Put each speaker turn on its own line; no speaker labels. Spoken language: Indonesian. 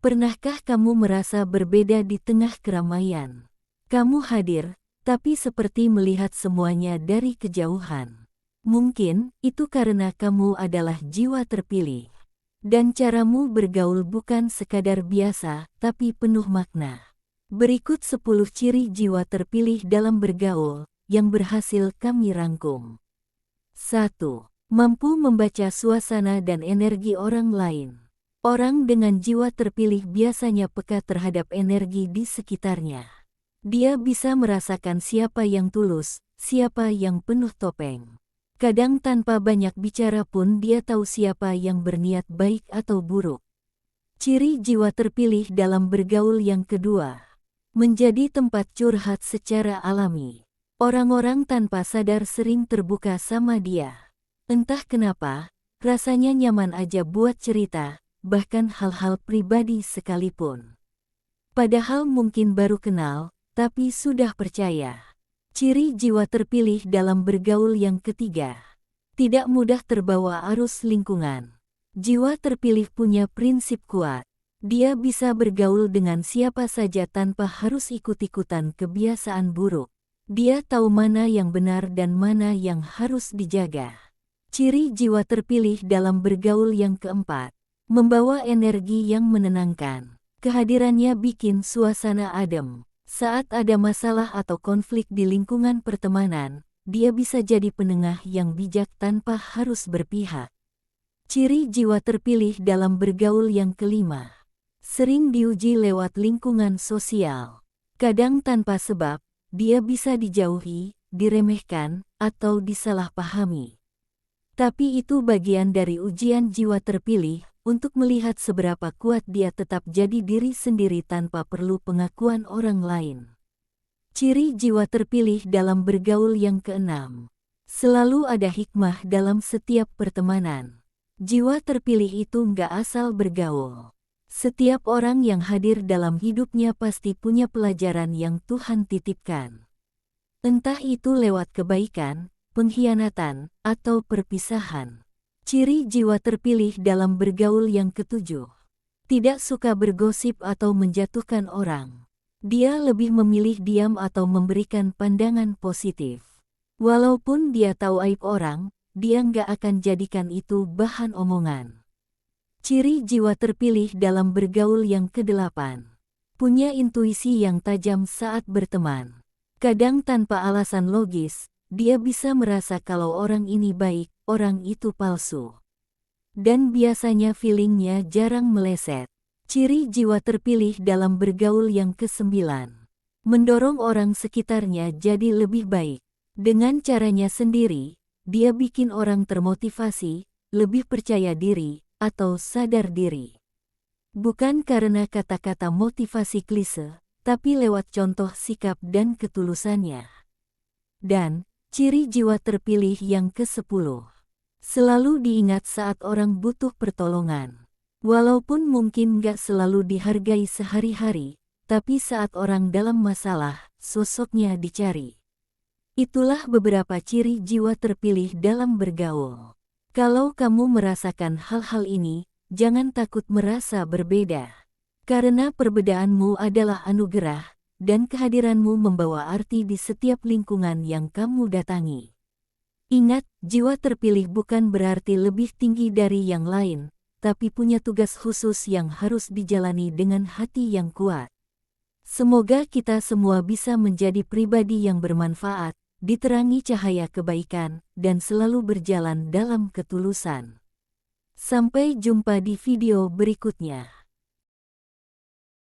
Pernahkah kamu merasa berbeda di tengah keramaian? Kamu hadir, tapi seperti melihat semuanya dari kejauhan. Mungkin itu karena kamu adalah jiwa terpilih. Dan caramu bergaul bukan sekadar biasa, tapi penuh makna. Berikut 10 ciri jiwa terpilih dalam bergaul, yang berhasil kami rangkum. 1. Mampu membaca suasana dan energi orang lain. Orang dengan jiwa terpilih biasanya peka terhadap energi di sekitarnya. Dia bisa merasakan siapa yang tulus, siapa yang penuh topeng. Kadang tanpa banyak bicara pun dia tahu siapa yang berniat baik atau buruk. Ciri jiwa terpilih dalam bergaul yang kedua. Menjadi tempat curhat secara alami. Orang-orang tanpa sadar sering terbuka sama dia. Entah kenapa, rasanya nyaman aja buat cerita, bahkan hal-hal pribadi sekalipun. Padahal mungkin baru kenal, tapi sudah percaya. Ciri jiwa terpilih dalam bergaul yang ketiga. Tidak mudah terbawa arus lingkungan. Jiwa terpilih punya prinsip kuat. Dia bisa bergaul dengan siapa saja tanpa harus ikut-ikutan kebiasaan buruk. Dia tahu mana yang benar dan mana yang harus dijaga. Ciri jiwa terpilih dalam bergaul yang keempat. Membawa energi yang menenangkan. Kehadirannya bikin suasana adem. Saat ada masalah atau konflik di lingkungan pertemanan, dia bisa jadi penengah yang bijak tanpa harus berpihak. Ciri jiwa terpilih dalam bergaul yang kelima. Sering diuji lewat lingkungan sosial. Kadang tanpa sebab, dia bisa dijauhi, diremehkan, atau disalahpahami. Tapi itu bagian dari ujian jiwa terpilih, untuk melihat seberapa kuat dia tetap jadi diri sendiri tanpa perlu pengakuan orang lain. Ciri jiwa terpilih dalam bergaul yang keenam. Selalu ada hikmah dalam setiap pertemanan. Jiwa terpilih itu nggak asal bergaul. Setiap orang yang hadir dalam hidupnya pasti punya pelajaran yang Tuhan titipkan. Entah itu lewat kebaikan, pengkhianatan, atau perpisahan. Ciri jiwa terpilih dalam bergaul yang ketujuh. Tidak suka bergosip atau menjatuhkan orang. Dia lebih memilih diam atau memberikan pandangan positif. Walaupun dia tahu aib orang, dia nggak akan jadikan itu bahan omongan. Ciri jiwa terpilih dalam bergaul yang kedelapan. Punya intuisi yang tajam saat berteman. Kadang tanpa alasan logis, dia bisa merasa kalau orang ini baik, orang itu palsu. Dan biasanya feelingnya jarang meleset. Ciri jiwa terpilih dalam bergaul yang kesembilan. Mendorong orang sekitarnya jadi lebih baik. Dengan caranya sendiri, dia bikin orang termotivasi, lebih percaya diri, atau sadar diri. Bukan karena kata-kata motivasi klise, tapi lewat contoh sikap dan ketulusannya. Dan, ciri jiwa terpilih yang ke-10. Selalu diingat saat orang butuh pertolongan. Walaupun mungkin gak selalu dihargai sehari-hari, tapi saat orang dalam masalah, sosoknya dicari. Itulah beberapa ciri jiwa terpilih dalam bergaul. Kalau kamu merasakan hal-hal ini, jangan takut merasa berbeda. Karena perbedaanmu adalah anugerah, dan kehadiranmu membawa arti di setiap lingkungan yang kamu datangi. Ingat, jiwa terpilih bukan berarti lebih tinggi dari yang lain, tapi punya tugas khusus yang harus dijalani dengan hati yang kuat. Semoga kita semua bisa menjadi pribadi yang bermanfaat, diterangi cahaya kebaikan, dan selalu berjalan dalam ketulusan. Sampai jumpa di video berikutnya.